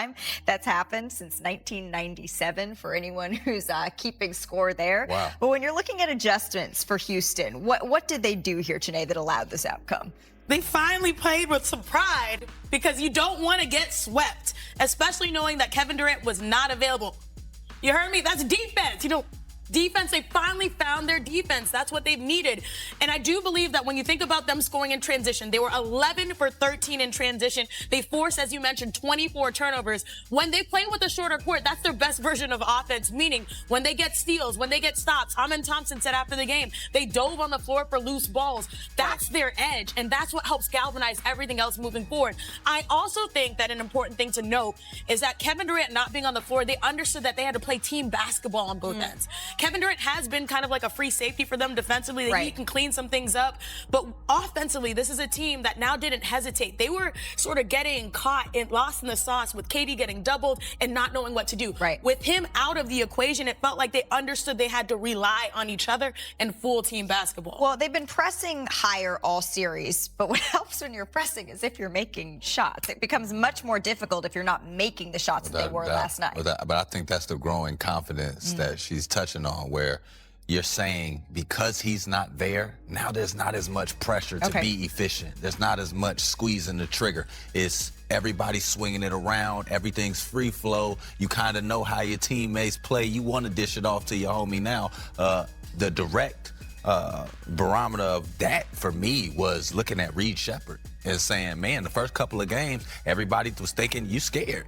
time that's happened since 1997 for anyone who's keeping score there. Wow. But when you're looking at adjustments for Houston, what did they do here today that allowed this outcome? They finally played with some pride because you don't want to get swept, especially knowing that Kevin Durant was not available. You heard me? That's defense. Defense, they finally found their defense. That's what they've needed. And I do believe that when you think about them scoring in transition, they were 11 for 13 in transition. They forced, as you mentioned, 24 turnovers. When they play with a shorter court, that's their best version of offense, meaning when they get steals, when they get stops. Amen Thompson said after the game, they dove on the floor for loose balls. That's their edge, and that's what helps galvanize everything else moving forward. I also think that an important thing to note is that Kevin Durant not being on the floor, they understood that they had to play team basketball on both ends. Kevin Durant has been kind of like a free safety for them defensively. He can clean some things up. But offensively, this is a team that now didn't hesitate. They were sort of getting caught and lost in the sauce with KD getting doubled and not knowing what to do. With him out of the equation, it felt like they understood they had to rely on each other and full team basketball. Well, they've been pressing higher all series, but what helps when you're pressing is if you're making shots. It becomes much more difficult if you're not making the shots that they were last night. But I think that's the growing confidence that she's touching on, where you're saying because he's not there, now there's not as much pressure to be efficient. There's not as much squeezing the trigger. It's everybody swinging it around. Everything's free flow. You kind of know how your teammates play. You want to dish it off to your homie now. The direct barometer of that for me was looking at Reed Shepherd and saying, man, the first couple of games, everybody was thinking you scared.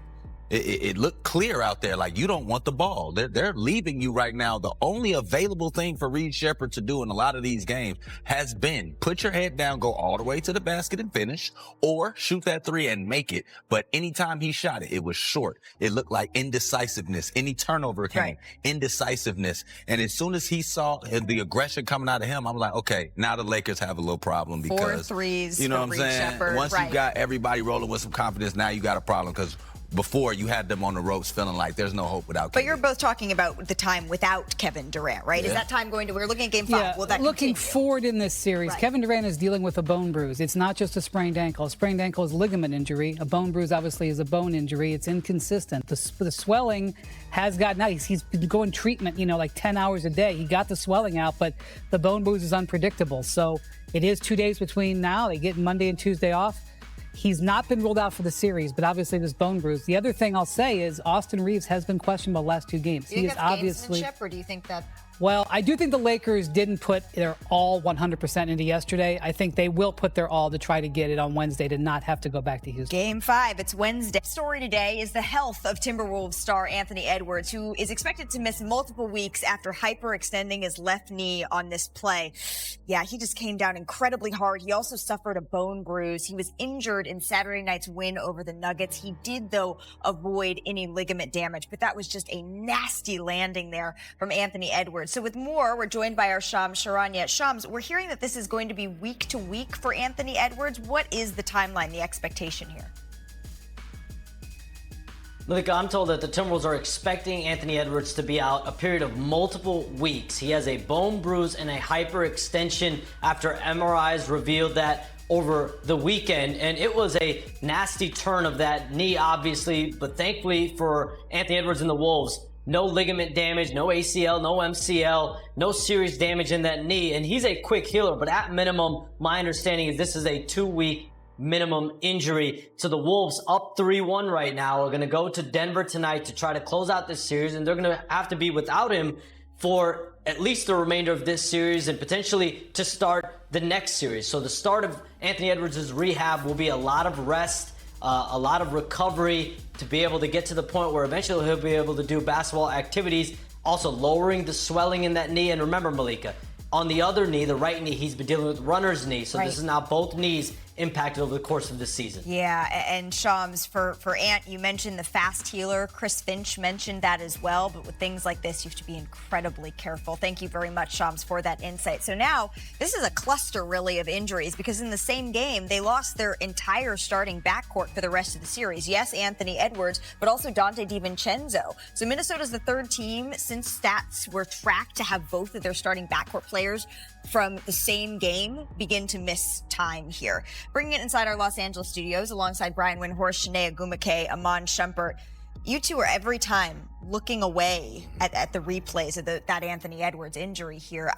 It looked clear out there, like you don't want the ball. They're leaving you right now. The only available thing for Reed Shepherd to do in a lot of these games has been put your head down, go all the way to the basket and finish, or shoot that three and make it. But anytime he shot it, it was short. It looked like indecisiveness. Any turnover came, indecisiveness. And as soon as he saw the aggression coming out of him, I'm like, okay, now the Lakers have a little problem because 4 threes you know what I'm Reed saying? Shepherd. Once you got everybody rolling with some confidence, now you got a problem because before you had them on the ropes feeling like there's no hope without But KD. you're both talking about the time without Kevin Durant, right? Is that time going to, we're looking at game 5. Will that looking continue? forward in this series, Kevin Durant is dealing with a bone bruise. It's not just a sprained ankle. A sprained ankle is a ligament injury. A bone bruise obviously is a bone injury. It's inconsistent. The swelling has gotten out. He's been going treatment, like 10 hours a day. He got the swelling out, but the bone bruise is unpredictable. So it is 2 days between now. They get Monday and Tuesday off. He's not been ruled out for the series, but obviously this bone bruise. The other thing I'll say is Austin Reeves has been questionable the last 2 games. Do you think that's gamesmanship, or do you think that? Well, I do think the Lakers didn't put their all 100% into yesterday. I think they will put their all to try to get it on Wednesday to not have to go back to Houston. Game 5, it's Wednesday. Story today is the health of Timberwolves star Anthony Edwards, who is expected to miss multiple weeks after hyperextending his left knee on this play. Yeah, he just came down incredibly hard. He also suffered a bone bruise. He was injured in Saturday night's win over the Nuggets. He did, though, avoid any ligament damage, but that was just a nasty landing there from Anthony Edwards. So with more, we're joined by our Shams Charania. Shams, we're hearing that this is going to be week to week for Anthony Edwards. What is the timeline, the expectation here? Luka, I'm told that the Timberwolves are expecting Anthony Edwards to be out a period of multiple weeks. He has a bone bruise and a hyperextension after MRIs revealed that over the weekend, and it was a nasty turn of that knee, obviously, but thankfully for Anthony Edwards and the Wolves, no ligament damage, no ACL, no MCL, no serious damage in that knee, and he's a quick healer, but at minimum, my understanding is this is a 2-week minimum injury. So the Wolves up 3-1 right now are going to go to Denver tonight to try to close out this series, and they're going to have to be without him for at least the remainder of this series and potentially to start the next series. So the start of Anthony Edwards' rehab will be a lot of rest, a lot of recovery to be able to get to the point where eventually he'll be able to do basketball activities, also lowering the swelling in that knee. And remember, Malika, on the other knee, the right knee, he's been dealing with runner's knee. So this is now both knees impacted over the course of the season. Yeah, and Shams, for Ant, you mentioned the fast healer. Chris Finch mentioned that as well, but with things like this, you have to be incredibly careful. Thank you very much, Shams, for that insight. So now, this is a cluster, really, of injuries, because in the same game, they lost their entire starting backcourt for the rest of the series. Yes, Anthony Edwards, but also Dante DiVincenzo. So Minnesota's the third team since stats were tracked to have both of their starting backcourt players from the same game begin to miss time here. Bringing it inside our Los Angeles studios alongside Brian Windhorst, Shanae Agumake, Amon Shumpert. You two are every time looking away at the replays of that Anthony Edwards injury here.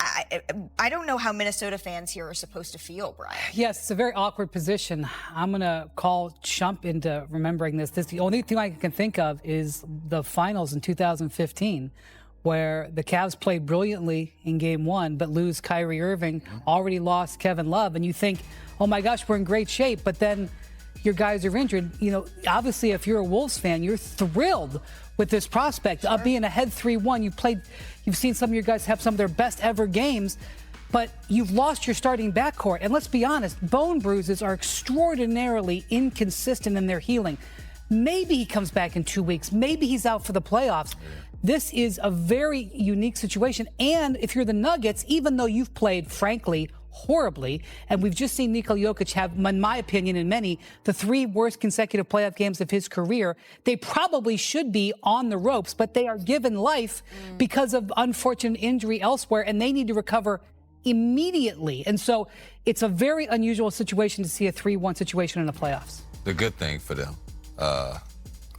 I don't know how Minnesota fans here are supposed to feel, Brian. Yes, it's a very awkward position. I'm going to call Shump into remembering this. The only thing I can think of is the finals in 2015, where the Cavs played brilliantly in game one, but lose Kyrie Irving, already lost Kevin Love, and you think, oh my gosh, we're in great shape, but then your guys are injured. You know, obviously, if you're a Wolves fan, you're thrilled with this prospect of being ahead 3-1. You've seen some of your guys have some of their best ever games, but you've lost your starting backcourt. And let's be honest, bone bruises are extraordinarily inconsistent in their healing. Maybe he comes back in 2 weeks. Maybe he's out for the playoffs. This is a very unique situation. And if you're the Nuggets, even though you've played, frankly, horribly, and we've just seen Nikola Jokic have, in my opinion, and many, the 3 worst consecutive playoff games of his career, they probably should be on the ropes, but they are given life because of unfortunate injury elsewhere, and they need to recover immediately. And so it's a very unusual situation to see a 3-1 situation in the playoffs. The good thing for them,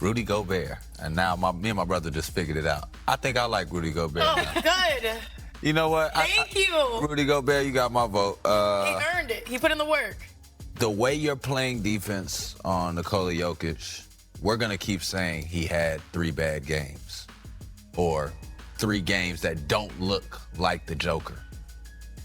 Rudy Gobert, and now me and my brother just figured it out. I think I like Rudy Gobert now. Good. You know what? Thank you. Rudy Gobert, you got my vote. He earned it. He put in the work. The way you're playing defense on Nikola Jokic, we're going to keep saying he had 3 bad games or 3 games that don't look like the Joker.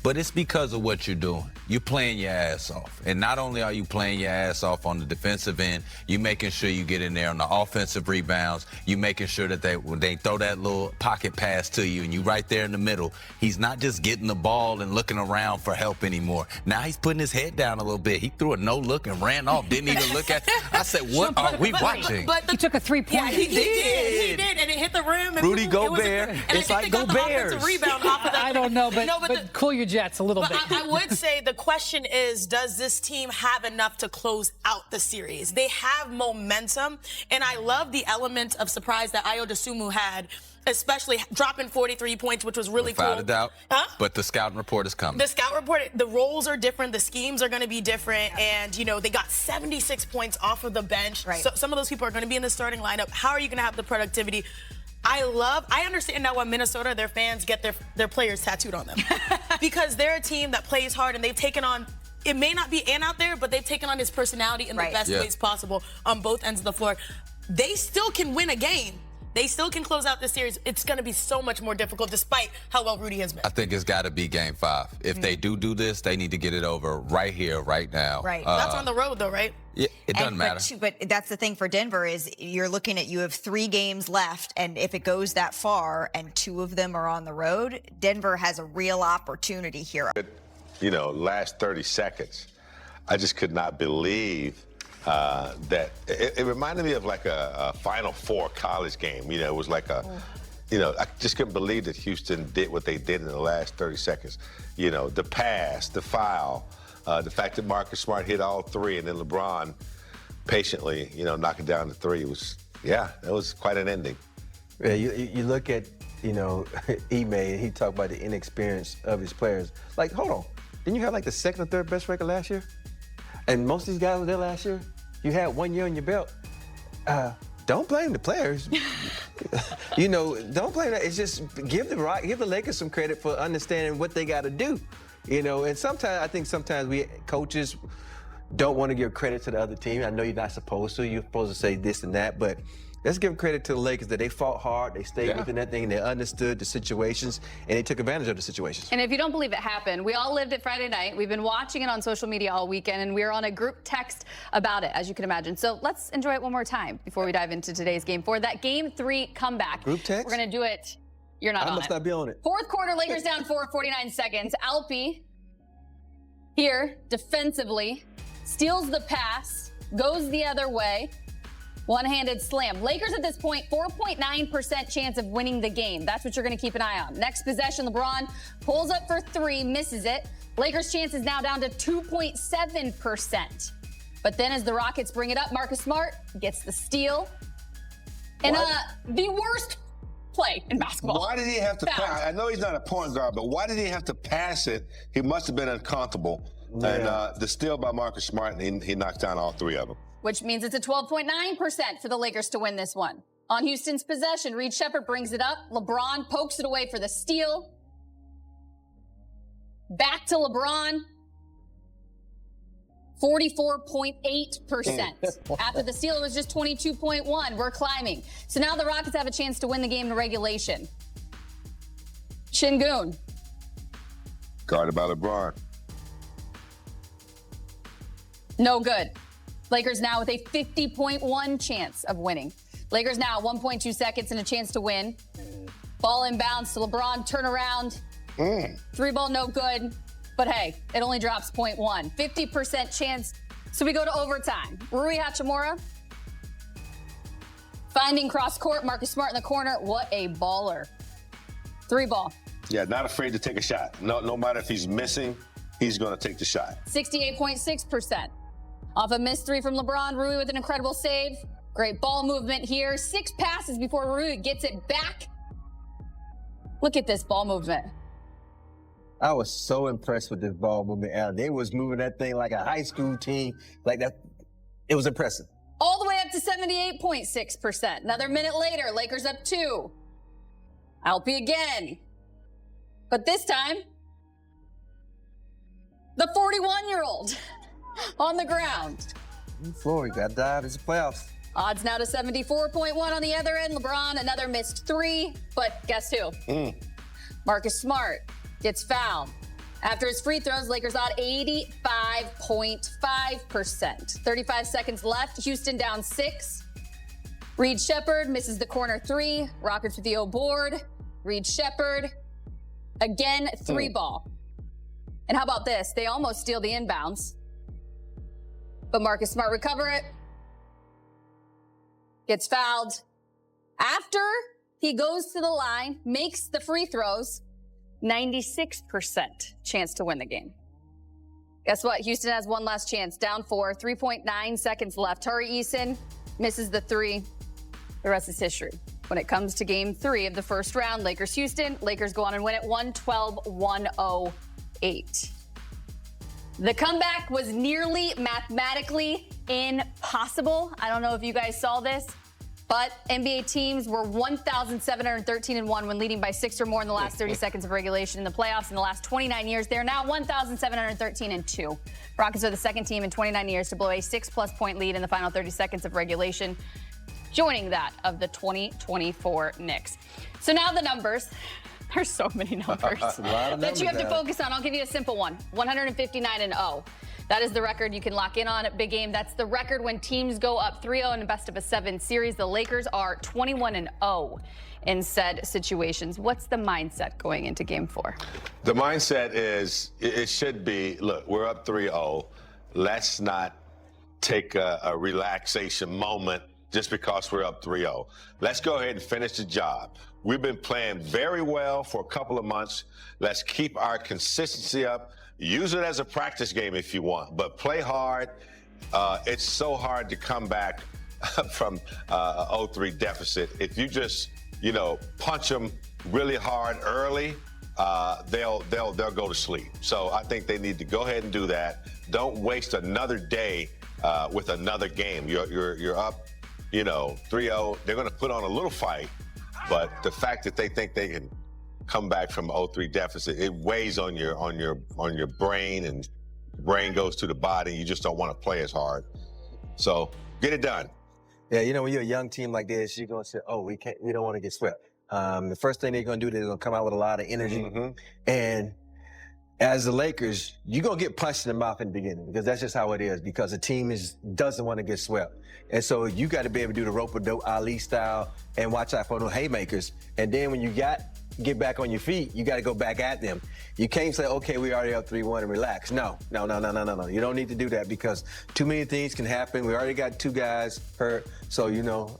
But it's because of what you're doing. You're playing your ass off. And not only are you playing your ass off on the defensive end, you're making sure you get in there on the offensive rebounds. You're making sure that when they throw that little pocket pass to you and you right there in the middle, he's not just getting the ball and looking around for help anymore. Now he's putting his head down a little bit. He threw a no-look and ran off. Didn't even look at I said, what are we watching? He took a 3-point. Yeah, he did, and it hit the rim. And Rudy Gobert, it's like Gobert. Rebound off of that. I don't know, but cool your jets a little bit. I would say the question is, does this team have enough to close out the series? They have momentum, and I love the element of surprise that Ayo Dosunmu had, especially dropping 43 points, which was really cool. Without a doubt. But the scouting report is coming. The scout report, the roles are different, the schemes are going to be different, and, you know, they got 76 points off of the bench. Right. So some of those people are going to be in the starting lineup. How are you going to have the productivity? I understand now why Minnesota, their fans get their players tattooed on them. Because they're a team that plays hard, and they've taken on, it may not be Ant out there, but they've taken on his personality in the best ways possible on both ends of the floor. They still can win a game. They still can close out this series. It's going to be so much more difficult despite how well Rudy has been. I think it's got to be game 5. If they do this, they need to get it over right here, right now. Right. That's on the road, though, right? Yeah, it doesn't matter. But that's the thing for Denver is you're looking at, you have 3 games left, and if it goes that far and 2 of them are on the road, Denver has a real opportunity here. You know, last 30 seconds, I just could not believe that it reminded me of like a Final Four college game. You know, it was like you know, I just couldn't believe that Houston did what they did in the last 30 seconds. You know, the pass, the foul, the fact that Marcus Smart hit all 3, and then LeBron patiently, you know, knocking down the 3 was, that was quite an ending. Yeah, you look at, you know, Ime, and he talked about the inexperience of his players. Like, hold on, didn't you have like the 2nd or 3rd best record last year? And most of these guys were there last year. You had 1 year on your belt. Don't blame the players. You know, don't blame that. It's just give the Lakers some credit for understanding what they got to do. You know, and I think sometimes we coaches don't want to give credit to the other team. I know you're not supposed to. You're supposed to say this and that, but let's give credit to the Lakers that they fought hard, they stayed within that thing, they understood the situations, and they took advantage of the situations. And if you don't believe it happened, we all lived it Friday night. We've been watching it on social media all weekend, and we're on a group text about it, as you can imagine. So let's enjoy it one more time before we dive into today's game 4. That Game 3 comeback. Group text? We're going to do it. You're not on it. I must not be on it. 4th quarter, Lakers down 4, 49 seconds. Alpi here defensively steals the pass, goes the other way. One-handed slam. Lakers at this point, 4.9% chance of winning the game. That's what you're going to keep an eye on. Next possession, LeBron pulls up for 3, misses it. Lakers' chance is now down to 2.7%. But then as the Rockets bring it up, Marcus Smart gets the steal. And the worst play in basketball. Why did he have to pass? I know he's not a point guard, but why did he have to pass it? He must have been uncomfortable And the steal by Marcus Smart, and he knocked down all 3 of them. Which means it's a 12.9% for the Lakers to win this one. On Houston's possession, Reed Shepherd brings it up. LeBron pokes it away for the steal. Back to LeBron. 44.8%. After the steal, it was just 22.1. We're climbing. So now the Rockets have a chance to win the game in regulation. Şengün. Guarded by LeBron. No good. Lakers now with a 50.1 chance of winning. Lakers now 1.2 seconds and a chance to win. Ball inbounds to LeBron, turn around. 3-ball no good. But hey, it only drops 0.1. 50% chance. So we go to overtime. Rui Hachimura finding cross court. Marcus Smart in the corner. What a baller. 3-ball. Yeah, not afraid to take a shot. No matter if he's missing, he's going to take the shot. 68.6%. Off a missed 3 from LeBron, Rui with an incredible save. Great ball movement here. 6 passes before Rui gets it back. Look at this ball movement. I was so impressed with this ball movement, Alan. They was moving that thing like a high school team, like that. It was impressive. All the way up to 78.6%. Another minute later, Lakers up 2. Alpi again. But this time, the 41-year-old on the ground. Floor, you got to dive. It's a playoffs. Odds now to 74.1 on the other end. LeBron, another missed 3. But guess who? Marcus Smart gets fouled. After his free throws, Lakers odd 85.5%. 35 seconds left. Houston down 6. Reed Shepherd misses the corner 3. Rockets with the O board. Reed Shepherd, again, 3-ball. And how about this? They almost steal the inbounds. But Marcus Smart recover it. Gets fouled. After he goes to the line, makes the free throws, 96% chance to win the game. Guess what? Houston has one last chance. Down 4, 3.9 seconds left. Tari Eason misses the 3. The rest is history. When it comes to game 3 of the first round, Lakers-Houston, Lakers go on and win it 112-108. The comeback was nearly mathematically impossible. I don't know if you guys saw this, but NBA teams were 1,713-1 when leading by 6 or more in the last 30 seconds of regulation in the playoffs in the last 29 years. They're now 1,713-2. Rockets are the second team in 29 years to blow a 6+ point lead in the final 30 seconds of regulation, joining that of the 2024 Knicks. So now the numbers. There's so many numbers that you have to focus on. I'll give you a simple one. 159-0. That is the record you can lock in on at Big Game. That's the record when teams go up 3-0 in a best-of-7 series. The Lakers are 21-0 in said situations. What's the mindset going into Game 4? The mindset is, it should be, look, we're up 3-0. Let's not take a relaxation moment just because we're up 3-0. Let's go ahead and finish the job. We've been playing very well for a couple of months. Let's keep our consistency up. Use it as a practice game if you want, but play hard. It's so hard to come back from a 0-3 deficit. If you just, punch them really hard early, they'll go to sleep. So I think they need to go ahead and do that. Don't waste another day with another game. You're up, 3-0. They're going to put on a little fight, but the fact that they think they can come back from 0-3 deficit, it weighs on your brain, and brain goes to the body. You just don't want to play as hard. So get it done. Yeah, when you're a young team like this, you're gonna say, we don't want to get swept. The first thing they're gonna do, they're gonna come out with a lot of energy. And as the Lakers, you're gonna get punched in the mouth in the beginning, because that's just how it is, because the team doesn't want to get swept. And so you got to be able to do the rope-a-dope Ali style and watch out for those haymakers. And then when you get back on your feet, you got to go back at them. You can't say, okay, we already up 3-1 and relax. No. You don't need to do that, because too many things can happen. We already got 2 guys hurt. So,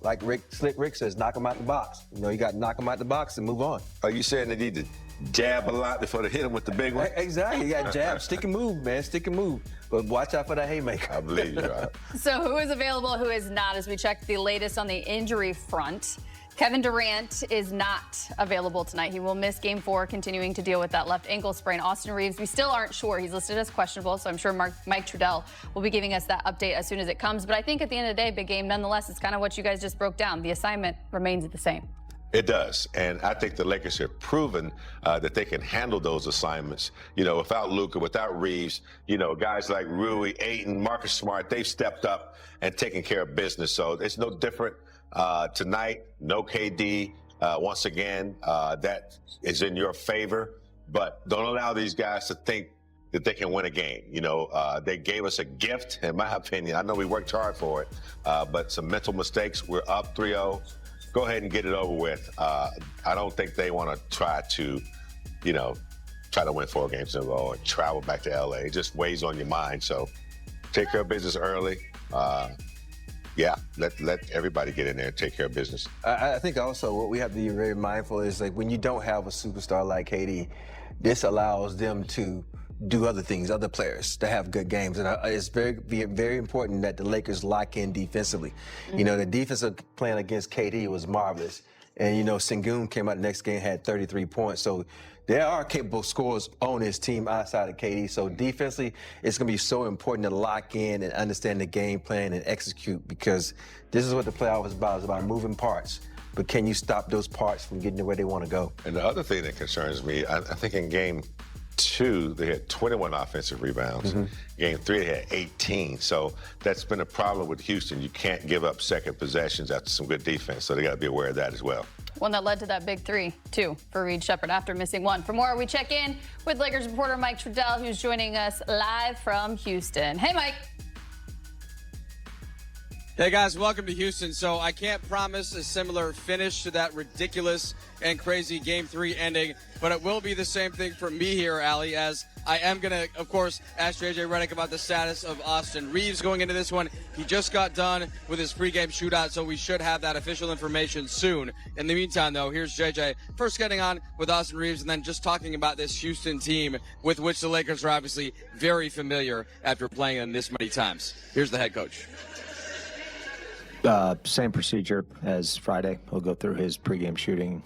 like Slick Rick says, knock them out the box. You got to knock them out the box and move on. Are you saying they need to jab a lot before they hit them with the big one? Exactly. You got to jab. Stick and move, man. Stick and move. But watch out for that haymaker. I believe you're right. So who is available, who is not, as we check the latest on the injury front? Kevin Durant is not available tonight. He will miss Game 4, continuing to deal with that left ankle sprain. Austin Reeves, we still aren't sure. He's listed as questionable, so I'm sure Mike Trudell will be giving us that update as soon as it comes. But I think at the end of the day, big game, nonetheless, it's kind of what you guys just broke down. The assignment remains the same. It does, and I think the Lakers have proven that they can handle those assignments. You know, without Luka, without Reeves, you know, guys like Rui, Ayton, Marcus Smart, they've stepped up and taken care of business. So it's no different tonight. No KD. Once again, that is in your favor, but don't allow these guys to think that they can win a game. You know, they gave us a gift, in my opinion. I know we worked hard for it, but some mental mistakes. We're up 3-0. Go ahead and get it over with. I don't think they want to try to win 4 games in a row and travel back to LA. It just weighs on your mind. So take care of business early. Let everybody get in there and take care of business. I think also what we have to be very mindful is, like, when you don't have a superstar like KD, this allows them to do other things, other players to have good games. And it's very important that the Lakers lock in defensively. Mm-hmm. You know, the defensive plan against KD was marvelous. And, you know, Sengun came out the next game, had 33 points. So there are capable scorers on his team outside of KD. So defensively, it's going to be so important to lock in and understand the game plan and execute, because this is what the playoff is about. It's about moving parts. But can you stop those parts from getting to where they want to go? And the other thing that concerns me, I think in Game 2, they had 21 offensive rebounds. Mm-hmm. Game 3, they had 18. So that's been a problem with Houston. You can't give up second possessions after some good defense. So they got to be aware of that as well. One that led to that big 3, too, for Reed Shepherd after missing 1. For more, we check in with Lakers reporter Mike Trudell, who's joining us live from Houston. Hey, Mike. Hey guys, welcome to Houston. So I can't promise a similar finish to that ridiculous and crazy Game 3 ending, but it will be the same thing for me here, Allie, as I am going to, of course, ask JJ Redick about the status of Austin Reeves going into this one. He just got done with his pregame shootout, so we should have that official information soon. In the meantime, though, here's JJ first getting on with Austin Reeves and then just talking about this Houston team with which the Lakers are obviously very familiar after playing them this many times. Here's the head coach. Same procedure as Friday. He'll go through his pregame shooting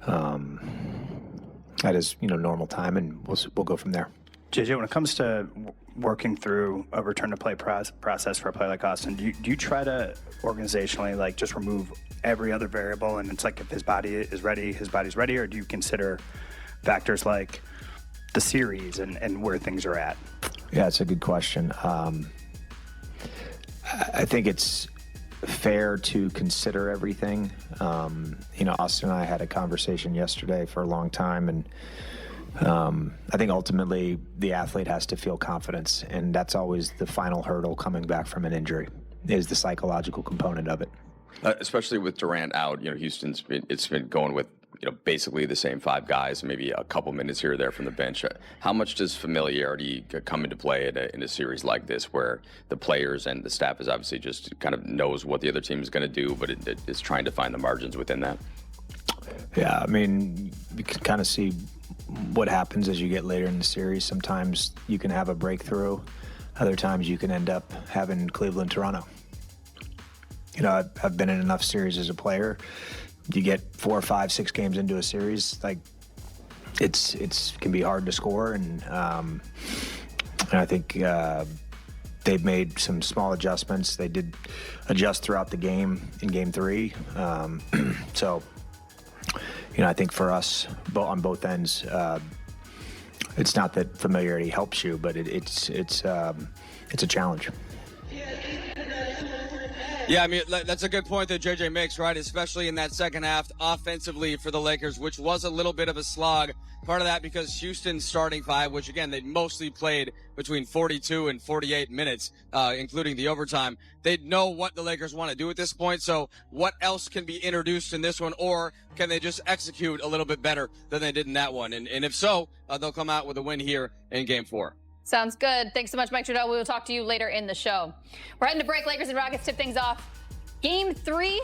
at his normal time, and we'll go from there. JJ, when it comes to working through a return to play process for a player like Austin, do you try to organizationally just remove every other variable, and it's like if his body is ready, his body's ready, or do you consider factors like the series and where things are at? Yeah, it's a good question. I think it's fair to consider everything. Austin and I had a conversation yesterday for a long time, and I think ultimately the athlete has to feel confidence, and that's always the final hurdle coming back from an injury, is the psychological component of it. Especially with Durant out, Houston's been going with basically the same 5 guys, maybe a couple minutes here or there from the bench. How much does familiarity come into play in a series like this, where the players and the staff is obviously just kind of knows what the other team is going to do, but it is trying to find the margins within that? Yeah, I mean, you can kind of see what happens as you get later in the series. Sometimes you can have a breakthrough. Other times you can end up having Cleveland, Toronto. I've been in enough series as a player. You get 4, 5, 6 games into a series, it's can be hard to score, and I think they've made some small adjustments. They did adjust throughout the game in Game 3, so I think for us on both ends, it's not that familiarity helps you, but it's a challenge. Yeah, I mean, that's a good point that JJ makes, right? Especially in that second half offensively for the Lakers, which was a little bit of a slog. Part of that because Houston's starting 5, which again, they mostly played between 42 and 48 minutes, including the overtime. They know what the Lakers want to do at this point. So what else can be introduced in this one, or can they just execute a little bit better than they did in that one? And if so, they'll come out with a win here in Game 4. Sounds good. Thanks so much, Mike Trudell. We will talk to you later in the show. We're heading to break. Lakers and Rockets tip things off. Game 4 is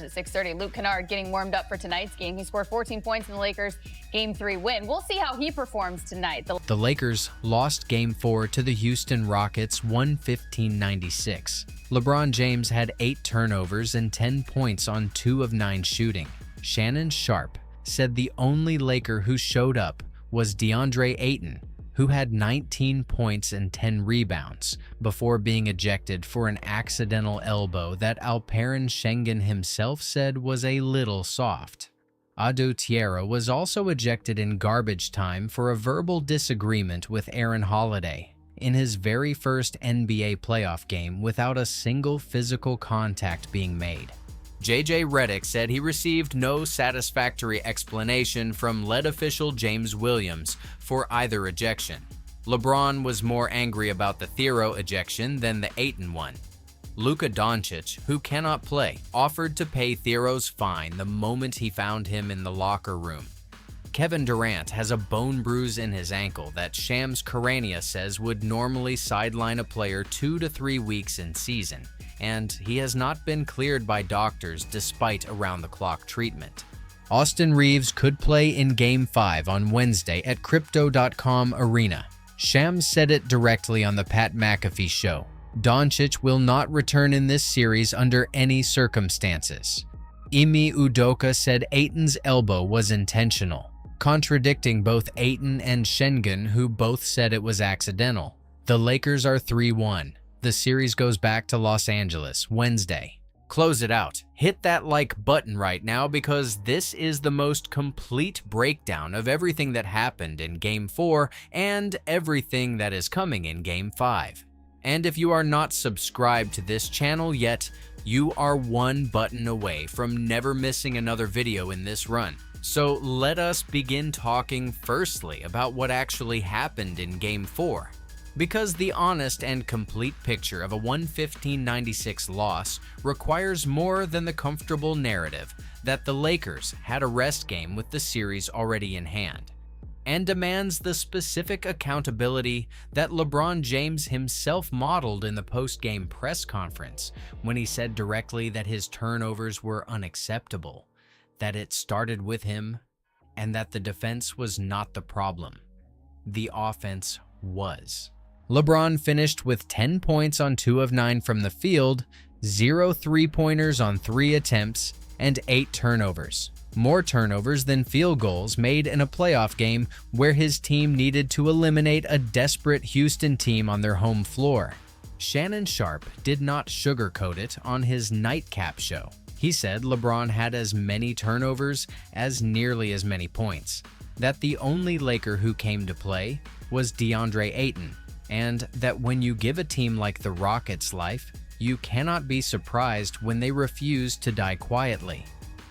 at 6:30. Luke Kennard getting warmed up for tonight's game. He scored 14 points, and the Lakers Game 3 win. We'll see how he performs tonight. The Lakers lost Game 4 to the Houston Rockets 115-96. LeBron James had 8 turnovers and 10 points on 2 of 9 shooting. Shannon Sharpe said the only Laker who showed up was DeAndre Ayton, who had 19 points and 10 rebounds before being ejected for an accidental elbow that Alperen Sengun himself said was a little soft. Ado Tierra was also ejected in garbage time for a verbal disagreement with Aaron Holiday in his very first NBA playoff game without a single physical contact being made. JJ Redick said he received no satisfactory explanation from lead official James Williams for either ejection. LeBron was more angry about the Thiero ejection than the Ayton one. Luka Doncic, who cannot play, offered to pay Thiero's fine the moment he found him in the locker room. Kevin Durant has a bone bruise in his ankle that Shams Charania says would normally sideline a player 2 to 3 weeks in season, and he has not been cleared by doctors despite around-the-clock treatment. Austin Reeves could play in Game 5 on Wednesday at Crypto.com Arena. Shams said it directly on the Pat McAfee show. Doncic will not return in this series under any circumstances. Imi Udoka said Ayton's elbow was intentional, contradicting both Ayton and Sengun, who both said it was accidental. The Lakers are 3-1. The series goes back to Los Angeles Wednesday. Close it out. Hit that like button right now because this is the most complete breakdown of everything that happened in Game 4 and everything that is coming in Game 5. And if you are not subscribed to this channel yet, you are one button away from never missing another video in this run. So let us begin talking firstly about what actually happened in Game 4. Because the honest and complete picture of a 115-96 loss requires more than the comfortable narrative that the Lakers had a rest game with the series already in hand, and demands the specific accountability that LeBron James himself modeled in the post-game press conference when he said directly that his turnovers were unacceptable, that it started with him, and that the defense was not the problem. The offense was. LeBron finished with 10 points on 2 of 9 from the field, 0 3-pointers on 3 attempts, and 8 turnovers. More turnovers than field goals made in a playoff game where his team needed to eliminate a desperate Houston team on their home floor. Shannon Sharpe did not sugarcoat it on his nightcap show. He said LeBron had as many turnovers as nearly as many points, that the only Laker who came to play was DeAndre Ayton, and that when you give a team like the Rockets life, you cannot be surprised when they refuse to die quietly.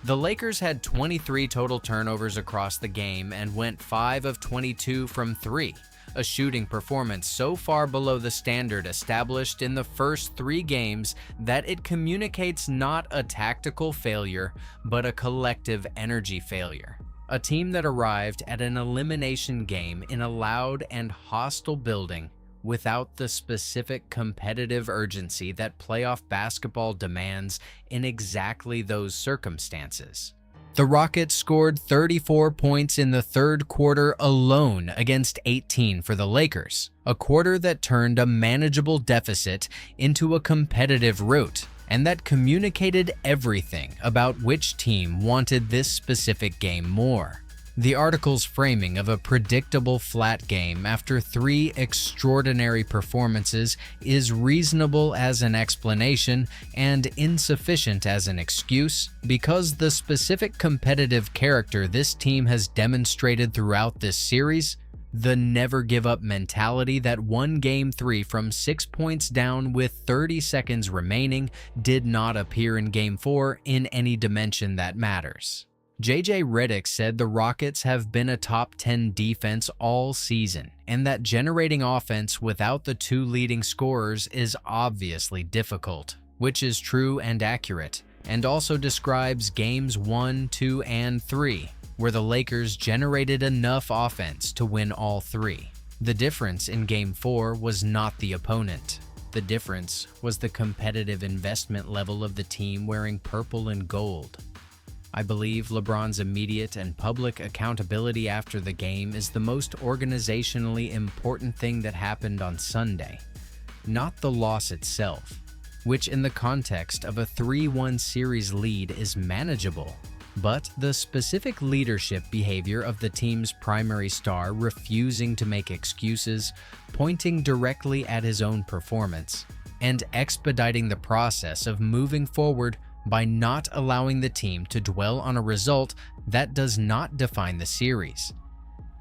The Lakers had 23 total turnovers across the game and went 5 of 22 from 3, a shooting performance so far below the standard established in the first 3 games that it communicates not a tactical failure, but a collective energy failure. A team that arrived at an elimination game in a loud and hostile building without the specific competitive urgency that playoff basketball demands in exactly those circumstances. The Rockets scored 34 points in the third quarter alone against 18 for the Lakers, a quarter that turned a manageable deficit into a competitive rout, and that communicated everything about which team wanted this specific game more. The article's framing of a predictable flat game after 3 extraordinary performances is reasonable as an explanation and insufficient as an excuse because the specific competitive character this team has demonstrated throughout this series, the never-give-up mentality that won Game 3 from 6 points down with 30 seconds remaining, did not appear in Game 4 in any dimension that matters. JJ Redick said the Rockets have been a top 10 defense all season, and that generating offense without the 2 leading scorers is obviously difficult, which is true and accurate, and also describes games 1, 2, and 3, where the Lakers generated enough offense to win all 3. The difference in Game 4 was not the opponent. The difference was the competitive investment level of the team wearing purple and gold. I believe LeBron's immediate and public accountability after the game is the most organizationally important thing that happened on Sunday, not the loss itself, which in the context of a 3-1 series lead is manageable, but the specific leadership behavior of the team's primary star refusing to make excuses, pointing directly at his own performance, and expediting the process of moving forward by not allowing the team to dwell on a result that does not define the series.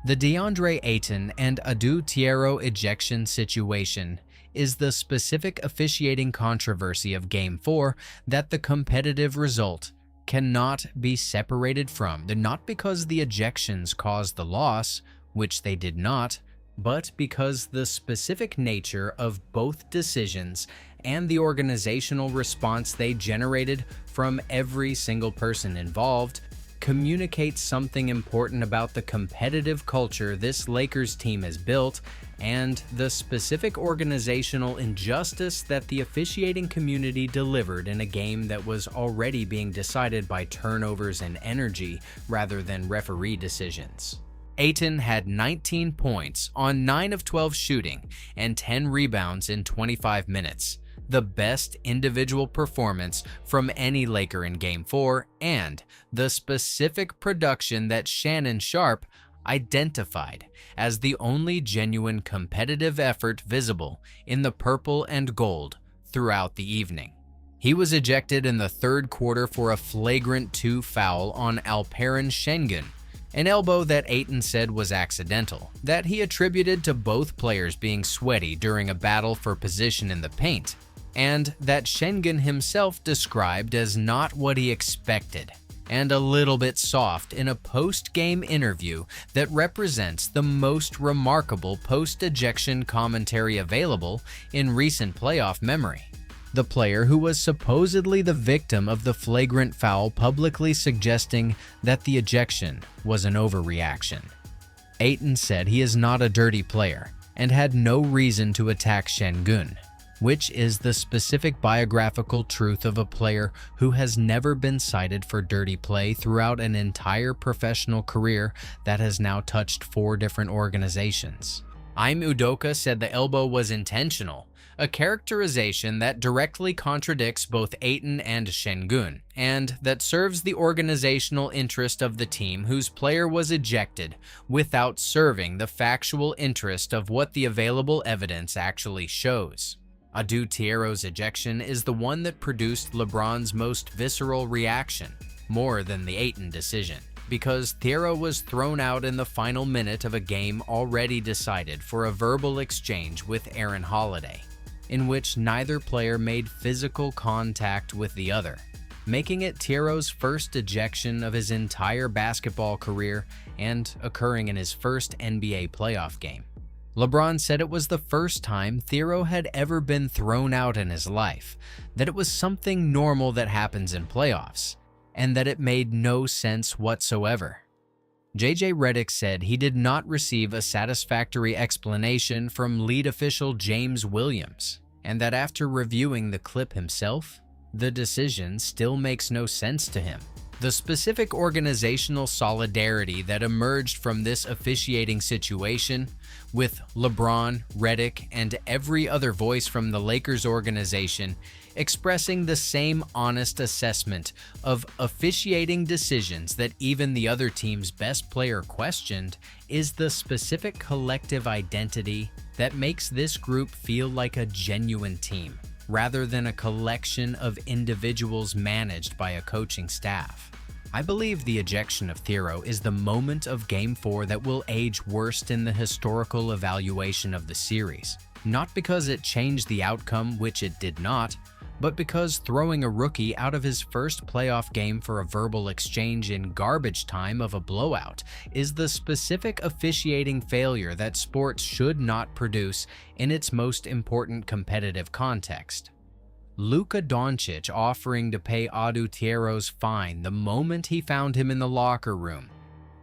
The DeAndre Ayton and Adu Thiero ejection situation is the specific officiating controversy of Game 4 that the competitive result cannot be separated from, not because the ejections caused the loss, which they did not, but because the specific nature of both decisions and the organizational response they generated from every single person involved communicates something important about the competitive culture this Lakers team has built and the specific organizational injustice that the officiating community delivered in a game that was already being decided by turnovers and energy rather than referee decisions. Ayton had 19 points on 9 of 12 shooting and 10 rebounds in 25 minutes, the best individual performance from any Laker in Game 4 and the specific production that Shannon Sharpe identified as the only genuine competitive effort visible in the purple and gold throughout the evening. He was ejected in the third quarter for a flagrant 2 foul on Alperen Şengün, an elbow that Ayton said was accidental, that he attributed to both players being sweaty during a battle for position in the paint, and that Şengün himself described as not what he expected, and a little bit soft in a post-game interview that represents the most remarkable post-ejection commentary available in recent playoff memory. The player who was supposedly the victim of the flagrant foul publicly suggesting that the ejection was an overreaction. Ayton said he is not a dirty player and had no reason to attack Şengün, which is the specific biographical truth of a player who has never been cited for dirty play throughout an entire professional career that has now touched 4 different organizations. Ime Udoka said the elbow was intentional, a characterization that directly contradicts both Ayton and Şengün, and that serves the organizational interest of the team whose player was ejected without serving the factual interest of what the available evidence actually shows. Adu Thiero's ejection is the one that produced LeBron's most visceral reaction, more than the Ayton decision, because Thiero was thrown out in the final minute of a game already decided for a verbal exchange with Aaron Holiday, in which neither player made physical contact with the other, making it Thiero's first ejection of his entire basketball career and occurring in his first NBA playoff game. LeBron said it was the first time Thiero had ever been thrown out in his life, that it was something normal that happens in playoffs, and that it made no sense whatsoever. JJ Redick said he did not receive a satisfactory explanation from lead official James Williams, and that after reviewing the clip himself, the decision still makes no sense to him. The specific organizational solidarity that emerged from this officiating situation, with LeBron, Redick, and every other voice from the Lakers organization expressing the same honest assessment of officiating decisions that even the other team's best player questioned, is the specific collective identity that makes this group feel like a genuine team, rather than a collection of individuals managed by a coaching staff. I believe the ejection of Thiero is the moment of Game 4 that will age worst in the historical evaluation of the series, not because it changed the outcome, which it did not, but because throwing a rookie out of his first playoff game for a verbal exchange in garbage time of a blowout is the specific officiating failure that sports should not produce in its most important competitive context. Luka Doncic offering to pay Adu Thiero's fine the moment he found him in the locker room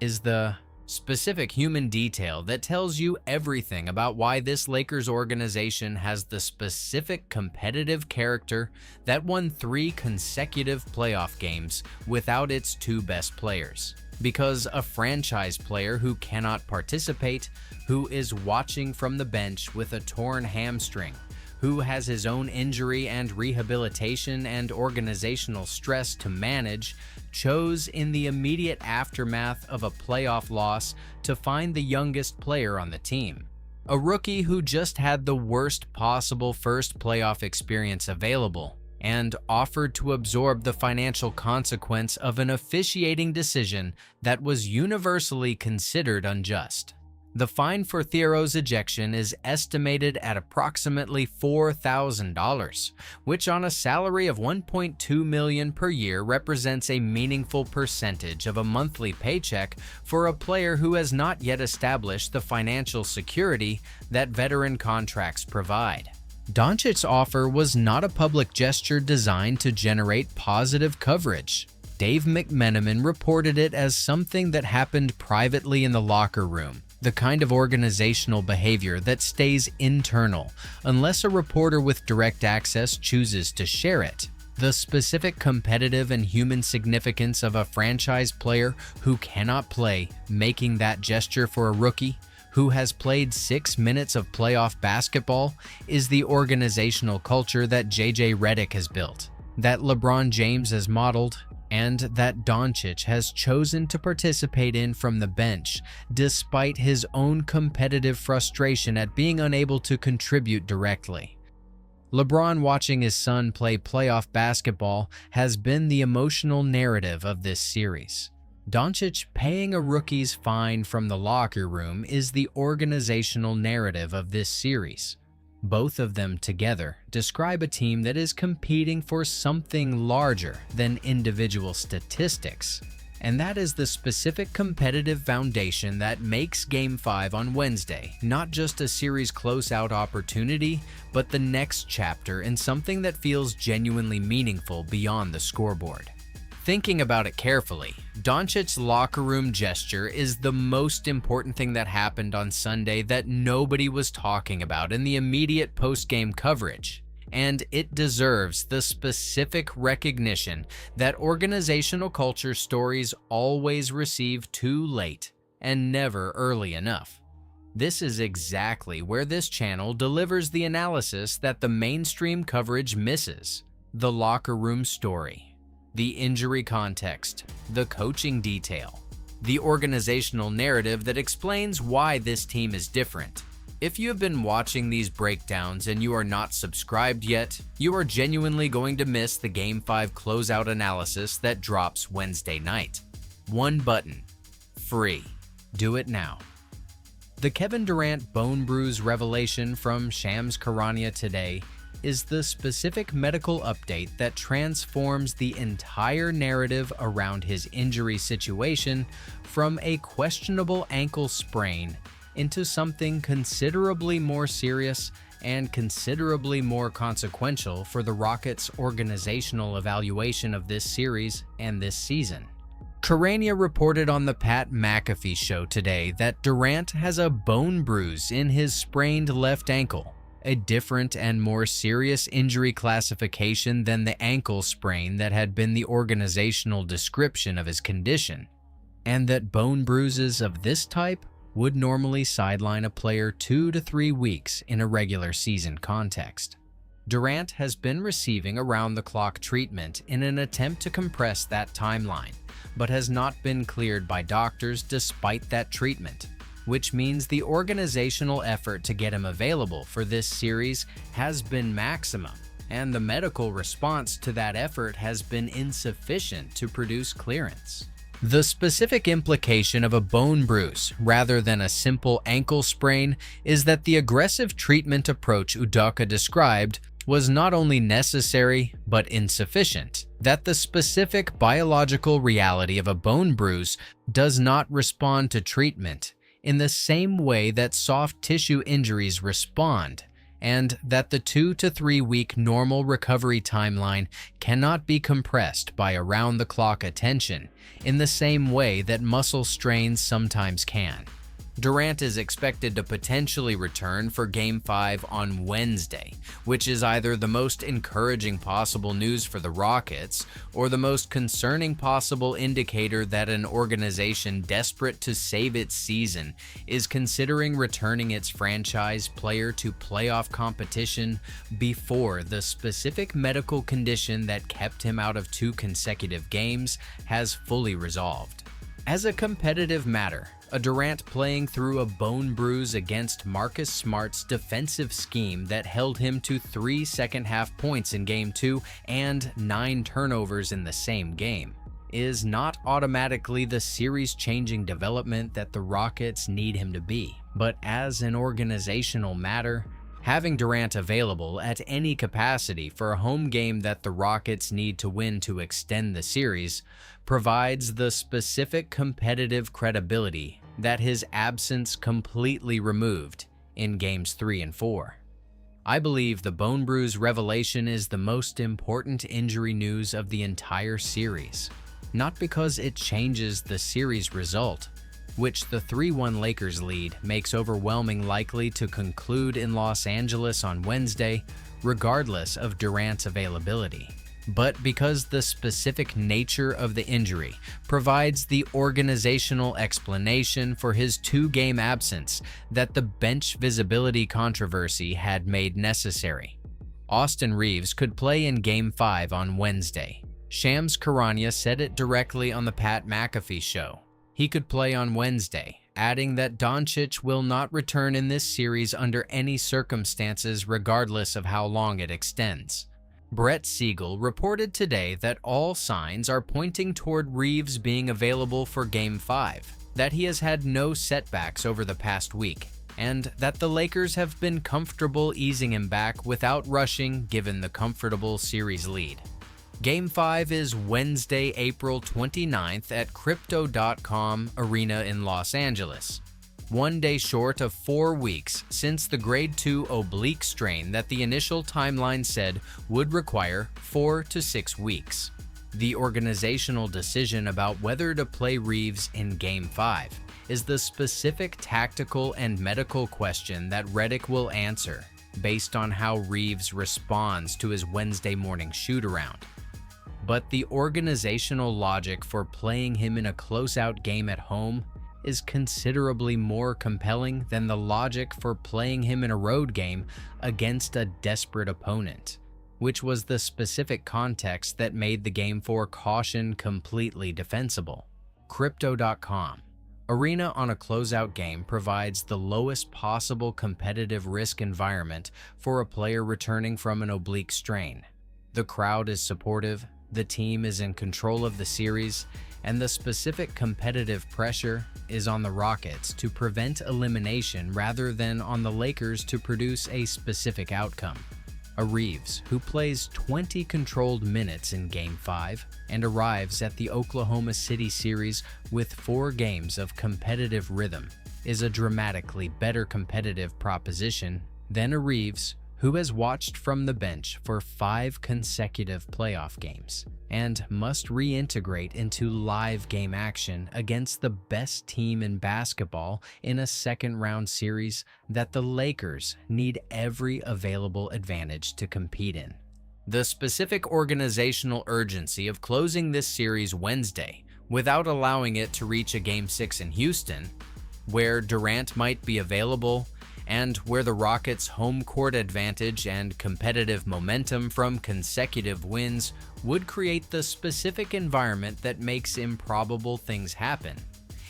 is the Specific human detail that tells you everything about why this Lakers organization has the specific competitive character that won 3 consecutive playoff games without its 2 best players. Because a franchise player who cannot participate, who is watching from the bench with a torn hamstring, who has his own injury and rehabilitation and organizational stress to manage, chose in the immediate aftermath of a playoff loss to find the youngest player on the team. A rookie who just had the worst possible first playoff experience available and offered to absorb the financial consequence of an officiating decision that was universally considered unjust. The fine for Thero's ejection is estimated at approximately $4,000, which on a salary of $1.2 million per year represents a meaningful percentage of a monthly paycheck for a player who has not yet established the financial security that veteran contracts provide. Doncic's offer was not a public gesture designed to generate positive coverage. Dave McMenamin reported it as something that happened privately in the locker room, the kind of organizational behavior that stays internal unless a reporter with direct access chooses to share it. The specific competitive and human significance of a franchise player who cannot play making that gesture for a rookie who has played 6 minutes of playoff basketball is the organizational culture that JJ Redick has built, that LeBron James has modeled, and that Doncic has chosen to participate in from the bench, despite his own competitive frustration at being unable to contribute directly. LeBron watching his son play playoff basketball has been the emotional narrative of this series. Doncic paying a rookie's fine from the locker room is the organizational narrative of this series. Both of them together describe a team that is competing for something larger than individual statistics, and that is the specific competitive foundation that makes Game 5 on Wednesday not just a series closeout opportunity, but the next chapter in something that feels genuinely meaningful beyond the scoreboard. Thinking about it carefully, Doncic's locker room gesture is the most important thing that happened on Sunday that nobody was talking about in the immediate post-game coverage, and it deserves the specific recognition that organizational culture stories always receive too late and never early enough. This is exactly where this channel delivers the analysis that the mainstream coverage misses: the locker room story, the injury context, the coaching detail, the organizational narrative that explains why this team is different. If you have been watching these breakdowns and you are not subscribed yet, you are genuinely going to miss the Game 5 closeout analysis that drops Wednesday night. One button. Free. Do it now. The Kevin Durant bone bruise revelation from Shams Charania today is the specific medical update that transforms the entire narrative around his injury situation from a questionable ankle sprain into something considerably more serious and considerably more consequential for the Rockets' organizational evaluation of this series and this season. Charania reported on the Pat McAfee show today that Durant has a bone bruise in his sprained left ankle, a different and more serious injury classification than the ankle sprain that had been the organizational description of his condition, and that bone bruises of this type would normally sideline a player 2 to 3 weeks in a regular season context. Durant has been receiving around-the-clock treatment in an attempt to compress that timeline, but has not been cleared by doctors despite that treatment, which means the organizational effort to get him available for this series has been maximum, and the medical response to that effort has been insufficient to produce clearance. The specific implication of a bone bruise rather than a simple ankle sprain is that the aggressive treatment approach Udoka described was not only necessary but insufficient, that the specific biological reality of a bone bruise does not respond to treatment in the same way that soft tissue injuries respond, and that the 2 to 3 week normal recovery timeline cannot be compressed by around-the-clock attention in the same way that muscle strains sometimes can. Durant is expected to potentially return for Game 5 on Wednesday, which is either the most encouraging possible news for the Rockets or the most concerning possible indicator that an organization desperate to save its season is considering returning its franchise player to playoff competition before the specific medical condition that kept him out of 2 consecutive games has fully resolved. As a competitive matter, a Durant playing through a bone bruise against Marcus Smart's defensive scheme that held him to 3 second-half points in Game 2 and 9 turnovers in the same game is not automatically the series-changing development that the Rockets need him to be. But as an organizational matter, having Durant available at any capacity for a home game that the Rockets need to win to extend the series provides the specific competitive credibility that his absence completely removed in Games 3 and 4. I believe the bone bruise revelation is the most important injury news of the entire series, not because it changes the series result, which the 3-1 Lakers lead makes overwhelming likely to conclude in Los Angeles on Wednesday, regardless of Durant's availability, but because the specific nature of the injury provides the organizational explanation for his 2-game absence that the bench visibility controversy had made necessary. Austin Reeves could play in Game 5 on Wednesday. Shams Charania said it directly on the Pat McAfee show. He could play on Wednesday, adding that Doncic will not return in this series under any circumstances regardless of how long it extends. Brett Siegel reported today that all signs are pointing toward Reeves being available for Game 5, that he has had no setbacks over the past week, and that the Lakers have been comfortable easing him back without rushing given the comfortable series lead. Game 5 is Wednesday, April 29th at Crypto.com Arena in Los Angeles. 1 day short of 4 weeks since the grade 2 oblique strain that the initial timeline said would require 4 to 6 weeks. The organizational decision about whether to play Reeves in Game 5 is the specific tactical and medical question that Redick will answer based on how Reeves responds to his Wednesday morning shoot-around. But the organizational logic for playing him in a closeout game at home is considerably more compelling than the logic for playing him in a road game against a desperate opponent, which was the specific context that made the Game 4 caution completely defensible. Crypto.com. Arena on a closeout game provides the lowest possible competitive risk environment for a player returning from an oblique strain. The crowd is supportive, the team is in control of the series, and the specific competitive pressure is on the Rockets to prevent elimination rather than on the Lakers to produce a specific outcome. A Reeves, who plays 20 controlled minutes in Game 5 and arrives at the Oklahoma City series with 4 games of competitive rhythm, is a dramatically better competitive proposition than a Reeves who has watched from the bench for 5 consecutive playoff games and must reintegrate into live game action against the best team in basketball in a second-round series that the Lakers need every available advantage to compete in. The specific organizational urgency of closing this series Wednesday without allowing it to reach a Game 6 in Houston, where Durant might be available, and where the Rockets' home court advantage and competitive momentum from consecutive wins would create the specific environment that makes improbable things happen,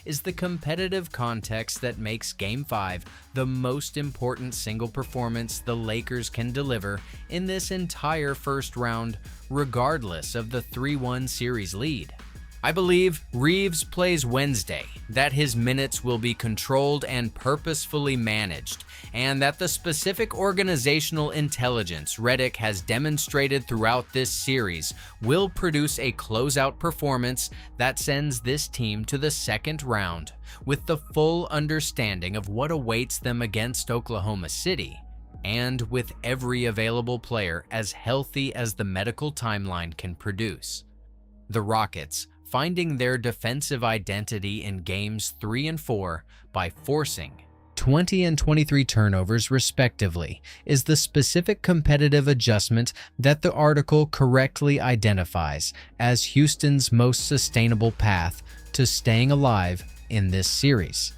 is the competitive context that makes Game 5 the most important single performance the Lakers can deliver in this entire first round, regardless of the 3-1 series lead. I believe Reeves plays Wednesday, that his minutes will be controlled and purposefully managed, and that the specific organizational intelligence Redick has demonstrated throughout this series will produce a closeout performance that sends this team to the second round with the full understanding of what awaits them against Oklahoma City, and with every available player as healthy as the medical timeline can produce. The Rockets finding their defensive identity in games 3 and 4 by forcing 20 and 23 turnovers respectively is the specific competitive adjustment that the article correctly identifies as Houston's most sustainable path to staying alive in this series.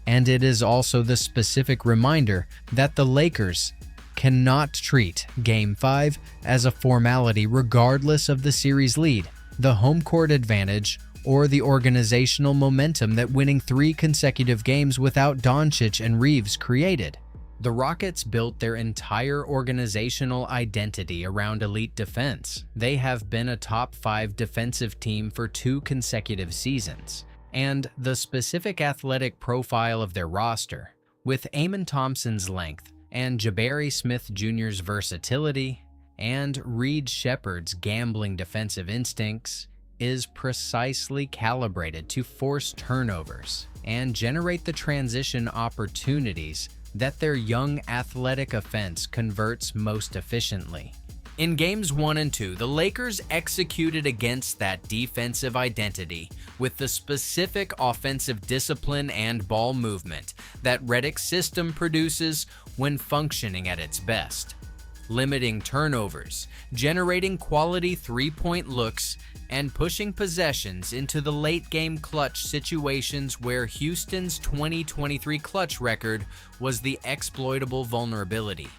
And it is also the specific reminder that the Lakers cannot treat Game 5 as a formality regardless of the series lead, the home court advantage, or the organizational momentum that winning 3 consecutive games without Doncic and Reeves created. The Rockets built their entire organizational identity around elite defense. They have been a top 5 defensive team for 2 consecutive seasons. And the specific athletic profile of their roster, with Amon Thompson's length and Jabari Smith Jr.'s versatility and Reed Shepard's gambling defensive instincts, is precisely calibrated to force turnovers and generate the transition opportunities that their young athletic offense converts most efficiently. In games 1 and 2, the Lakers executed against that defensive identity with the specific offensive discipline and ball movement that Redick's system produces when functioning at its best, limiting turnovers, generating quality three-point looks, and pushing possessions into the late-game clutch situations where Houston's 2023 clutch record was the exploitable vulnerability.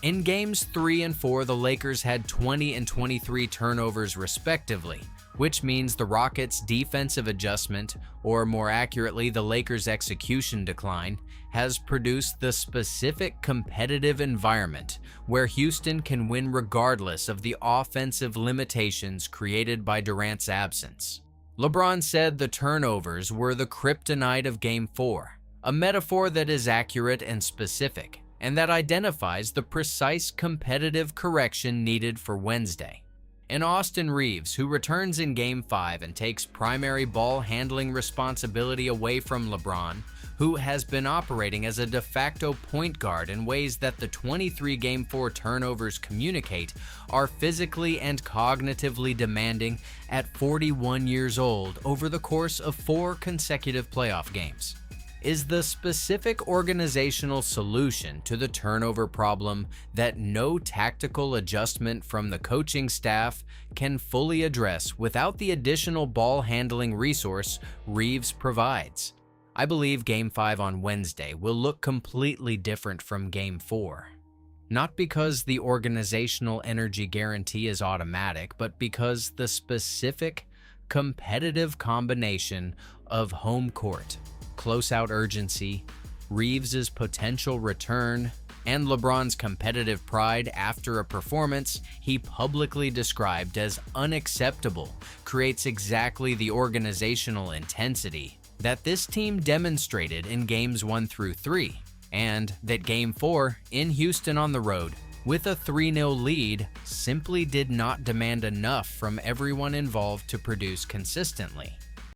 In games 3 and 4, the Lakers had 20 and 23 turnovers respectively, which means the Rockets' defensive adjustment, or more accurately, the Lakers' execution decline, has produced the specific competitive environment where Houston can win regardless of the offensive limitations created by Durant's absence. LeBron said the turnovers were the kryptonite of Game 4, a metaphor that is accurate and specific, and that identifies the precise competitive correction needed for Wednesday. And Austin Reeves, who returns in Game 5 and takes primary ball handling responsibility away from LeBron, who has been operating as a de facto point guard in ways that the 23 Game 4 turnovers communicate, are physically and cognitively demanding at 41 years old over the course of 4 consecutive playoff games, is the specific organizational solution to the turnover problem that no tactical adjustment from the coaching staff can fully address without the additional ball handling resource Reeves provides. I believe Game 5 on Wednesday will look completely different from Game 4. Not because the organizational energy guarantee is automatic, but because the specific competitive combination of home court, closeout urgency, Reeves' potential return, and LeBron's competitive pride after a performance he publicly described as unacceptable creates exactly the organizational intensity that this team demonstrated in Games 1 through 3, and that Game 4 in Houston on the road with a 3-0 lead simply did not demand enough from everyone involved to produce consistently.